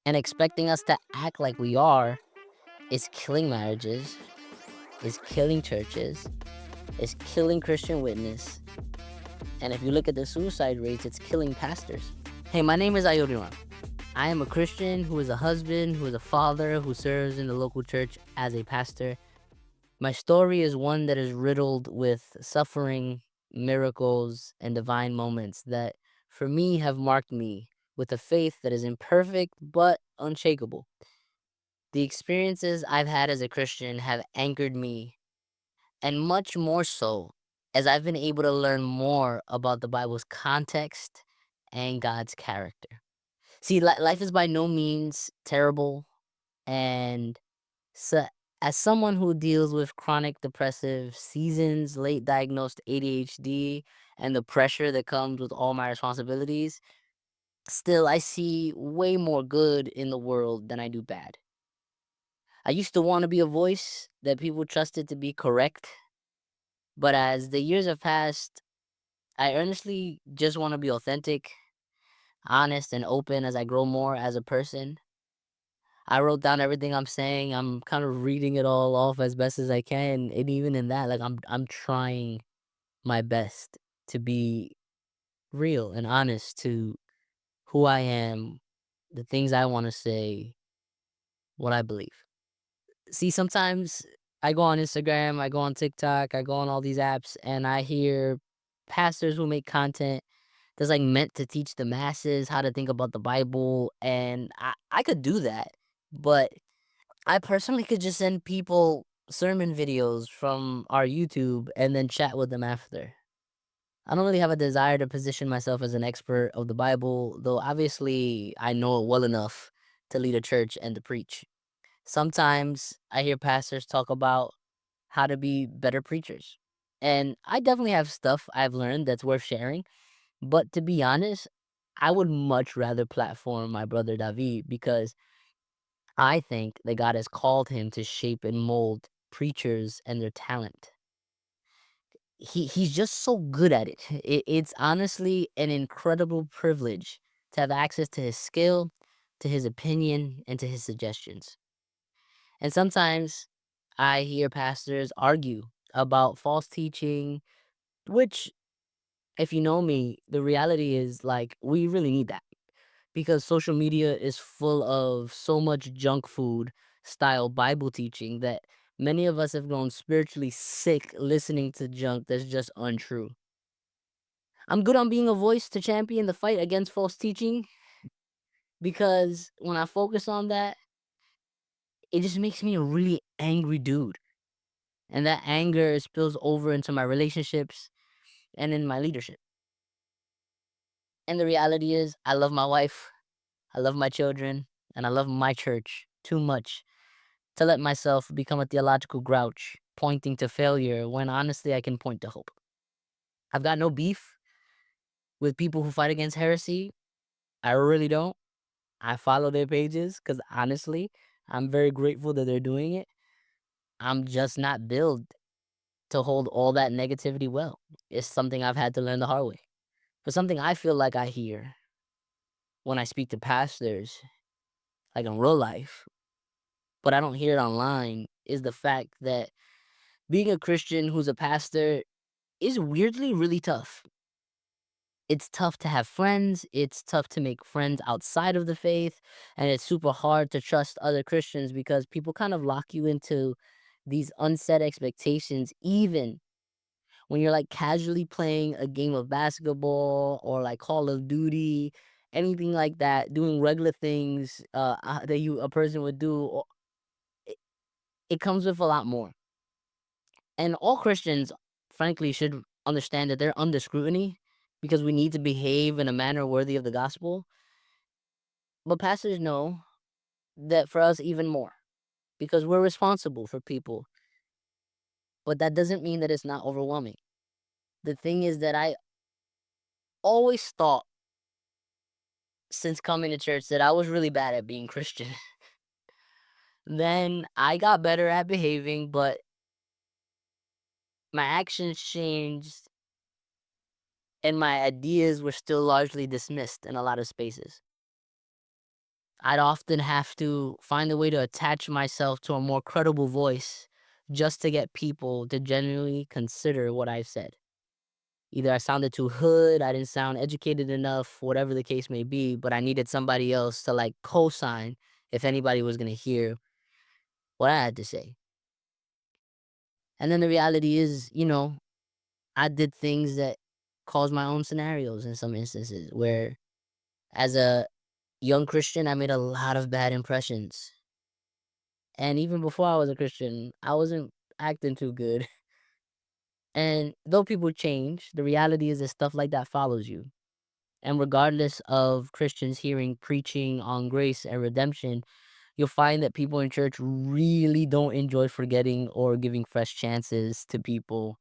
And expecting us to act like we are is killing marriages, is killing churches, is killing Christian witness. And if you look at the suicide rates, it's killing pastors. Hey, my name is Ayodiran. I am a Christian who is a husband, who is a father, who serves in the local church as a pastor. My story is one that is riddled with suffering, miracles, and divine moments that, for me, have marked me with a faith that is imperfect but unshakable. The experiences I've had as a Christian have anchored me, and much more so as I've been able to learn more about the Bible's context and God's character. See, life is by no means terrible, and so, as someone who deals with chronic depressive seasons, late diagnosed ADHD, and the pressure that comes with all my responsibilities, still I see way more good in the world than I do bad. I used to want to be a voice that people trusted to be correct, but as the years have passed, I earnestly just want to be authentic, honest, and open as I grow more as a person. I wrote down everything I'm saying. I'm kind of reading it all off as best as I can, and even in that, like I'm trying my best to be real and honest to who I am, the things I want to say, what I believe. See, sometimes I go on Instagram, I go on TikTok, I go on all these apps, and I hear pastors who make content that's like meant to teach the masses how to think about the Bible, and I could do that, but I personally could just send people sermon videos from our YouTube and then chat with them after. I don't really have a desire to position myself as an expert of the Bible, though obviously I know it well enough to lead a church and to preach. Sometimes I hear pastors talk about how to be better preachers. And I definitely have stuff I've learned that's worth sharing. But to be honest, I would much rather platform my brother David because I think that God has called him to shape and mold preachers and their talent. He's just so good at it. It's honestly an incredible privilege to have access to his skill, to his opinion, and to his suggestions. And sometimes I hear pastors argue about false teaching, which, if you know me, the reality is like we really need that because social media is full of so much junk food style Bible teaching that many of us have grown spiritually sick listening to junk that's just untrue. I'm good on being a voice to champion the fight against false teaching because when I focus on that, it just makes me a really angry dude. And that anger spills over into my relationships and in my leadership. And the reality is, I love my wife, I love my children, and I love my church too much to let myself become a theological grouch pointing to failure when honestly I can point to hope. I've got no beef with people who fight against heresy. I really don't. I follow their pages because honestly, I'm very grateful that they're doing it. I'm just not built to hold all that negativity well. It's something I've had to learn the hard way. But something I feel like I hear when I speak to pastors, like in real life, but I don't hear it online, is the fact that being a Christian who's a pastor is weirdly really tough. It's tough to have friends, it's tough to make friends outside of the faith, and it's super hard to trust other Christians because people kind of lock you into these unset expectations, even when you're like casually playing a game of basketball or like Call of Duty, anything like that, doing regular things that you a person would do. It, it comes with a lot more, and all Christians, frankly, should understand that they're under scrutiny because we need to behave in a manner worthy of the gospel. But pastors know that for us even more because we're responsible for people. But that doesn't mean that it's not overwhelming. The thing is that I always thought since coming to church that I was really bad at being Christian. Then I got better at behaving, but my actions changed and my ideas were still largely dismissed in a lot of spaces. I'd often have to find a way to attach myself to a more credible voice just to get people to genuinely consider what I said. Either I sounded too hood, I didn't sound educated enough, whatever the case may be, but I needed somebody else to like co-sign if anybody was gonna hear what I had to say. And then the reality is, I did things that caused my own scenarios in some instances where as a young Christian, I made a lot of bad impressions. And even before I was a Christian, I wasn't acting too good. And though people change, the reality is that stuff like that follows you. And regardless of Christians hearing preaching on grace and redemption, you'll find that people in church really don't enjoy forgetting or giving fresh chances to people,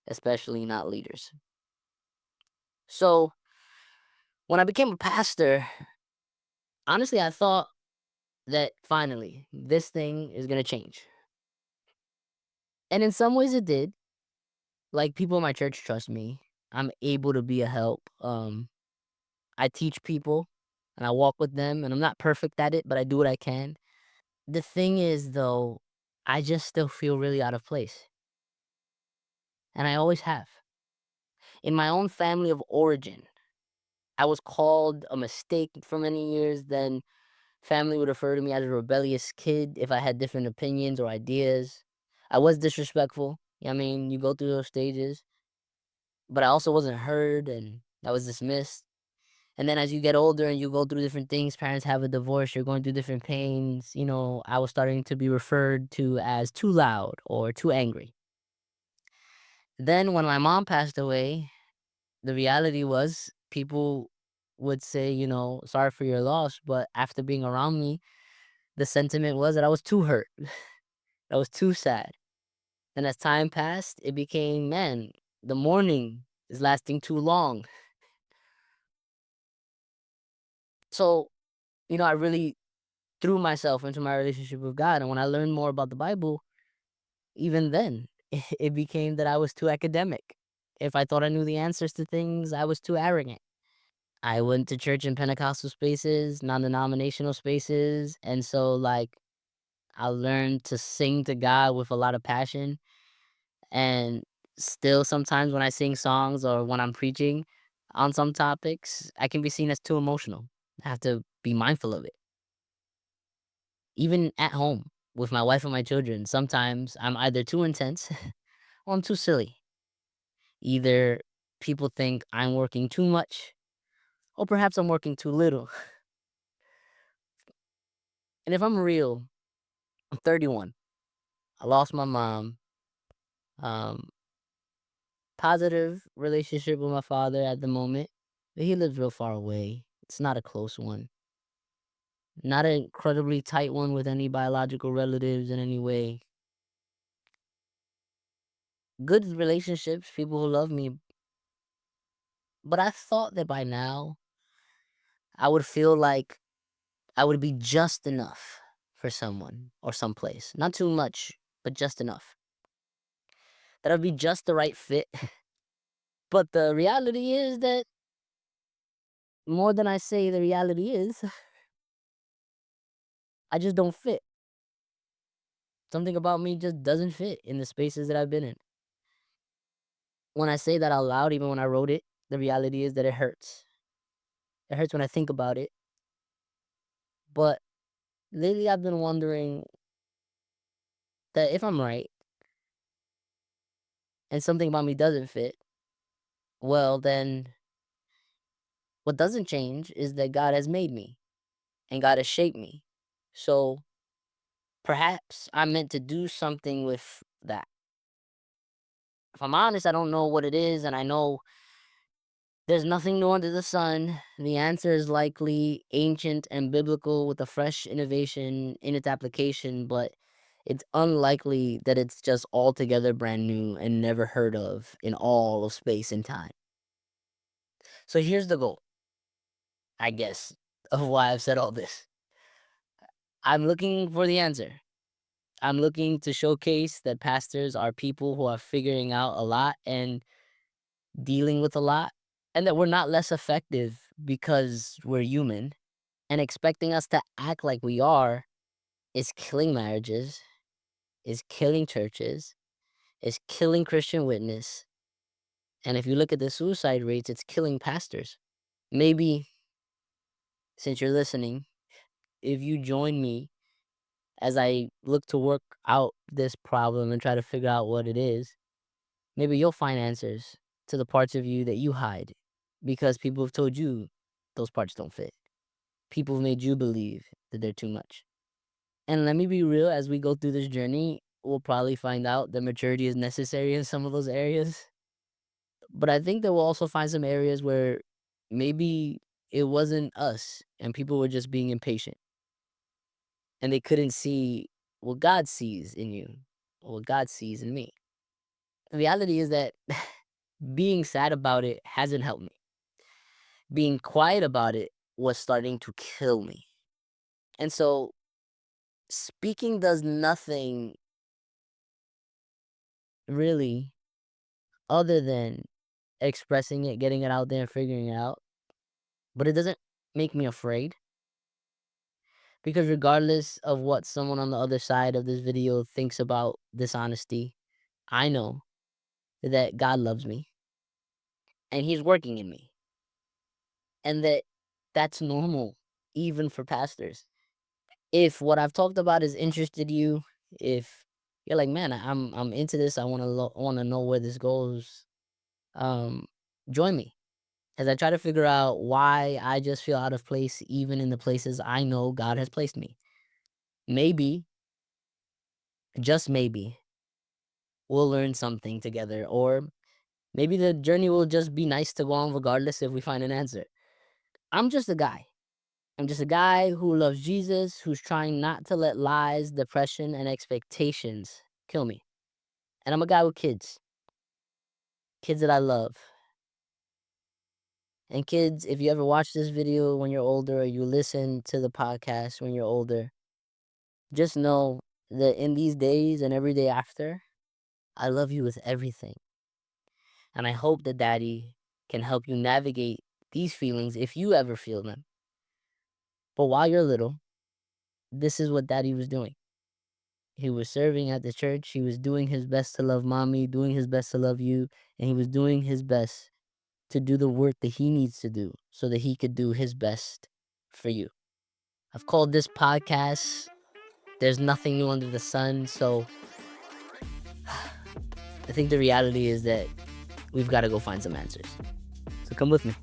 especially not leaders. So when I became a pastor, honestly, I thought that finally this thing is going to change. And in some ways it did. Like people in my church trust me. I'm able to be a help. I teach people and I walk with them and I'm not perfect at it, but I do what I can. The thing is though, I just still feel really out of place. And I always have. In my own family of origin, I was called a mistake for many years. Then family would refer to me as a rebellious kid if I had different opinions or ideas. I was disrespectful. I mean, you go through those stages, but I also wasn't heard and I was dismissed. And then as you get older and you go through different things, parents have a divorce, you're going through different pains. I was starting to be referred to as too loud or too angry. Then when my mom passed away, the reality was people would say, sorry for your loss. But after being around me, the sentiment was that I was too hurt. I was too sad. And as time passed, it became, man, the mourning is lasting too long. So, I really threw myself into my relationship with God. And when I learned more about the Bible, even then, it became that I was too academic. If I thought I knew the answers to things, I was too arrogant. I went to church in Pentecostal spaces, non-denominational spaces, and so, like, I learned to sing to God with a lot of passion, and still sometimes when I sing songs or when I'm preaching on some topics, I can be seen as too emotional. I have to be mindful of it. Even at home with my wife and my children, sometimes I'm either too intense or I'm too silly. Either people think I'm working too much or perhaps I'm working too little. And if I'm real, I'm 31. I lost my mom. Um, Positive relationship with my father at the moment, but he lives real far away. It's not a close one. Not an incredibly tight one with any biological relatives in any way. Good relationships, people who love me, but I thought that by now I would feel like I would be just enough for someone or someplace. Not too much, but just enough. That I'd be just the right fit. But the reality is that more than I say the reality is, I just don't fit. Something about me just doesn't fit in the spaces that I've been in. When I say that out loud, even when I wrote it, the reality is that it hurts. It hurts when I think about it. But lately I've been wondering that if I'm right and something about me doesn't fit, well, then what doesn't change is that God has made me and God has shaped me. So perhaps I'm meant to do something with that. If I'm honest, I don't know what it is, and I know there's nothing new under the sun. The answer is likely ancient and biblical with a fresh innovation in its application, but it's unlikely that it's just altogether brand new and never heard of in all of space and time. So here's the goal, I guess, of why I've said all this. I'm looking for the answer. I'm looking to showcase that pastors are people who are figuring out a lot and dealing with a lot, and that we're not less effective because we're human. And expecting us to act like we are is killing marriages, is killing churches, is killing Christian witness. And if you look at the suicide rates, it's killing pastors. Maybe, since you're listening, if you join me as I look to work out this problem and try to figure out what it is, maybe you'll find answers to the parts of you that you hide because people have told you those parts don't fit. People have made you believe that they're too much. And let me be real, as we go through this journey, we'll probably find out that maturity is necessary in some of those areas. But I think that we'll also find some areas where maybe it wasn't us and people were just being impatient and they couldn't see what God sees in you, or what God sees in me. The reality is that being sad about it hasn't helped me. Being quiet about it was starting to kill me. And so speaking does nothing really other than expressing it, getting it out there, and figuring it out. But it doesn't make me afraid because regardless of what someone on the other side of this video thinks about dishonesty, I know that God loves me and He's working in me, and that that's normal even for pastors. If what I've talked about has interested you, if you're like, man, I'm into this, I want to know where this goes, um, join me as I try to figure out why I just feel out of place, even in the places I know God has placed me. Maybe, just maybe, we'll learn something together, or maybe the journey will just be nice to go on regardless if we find an answer. I'm just a guy. I'm just a guy who loves Jesus, who's trying not to let lies, depression, and expectations kill me. And I'm a guy with kids that I love. And kids, if you ever watch this video when you're older or you listen to the podcast when you're older, just know that in these days and every day after, I love you with everything. And I hope that Daddy can help you navigate these feelings if you ever feel them. But while you're little, this is what Daddy was doing. He was serving at the church. He was doing his best to love Mommy, doing his best to love you, and he was doing his best to do the work that he needs to do so that he could do his best for you. I've called this podcast There's Nothing New Under the Sun, so I think the reality is that we've got to go find some answers. So come with me.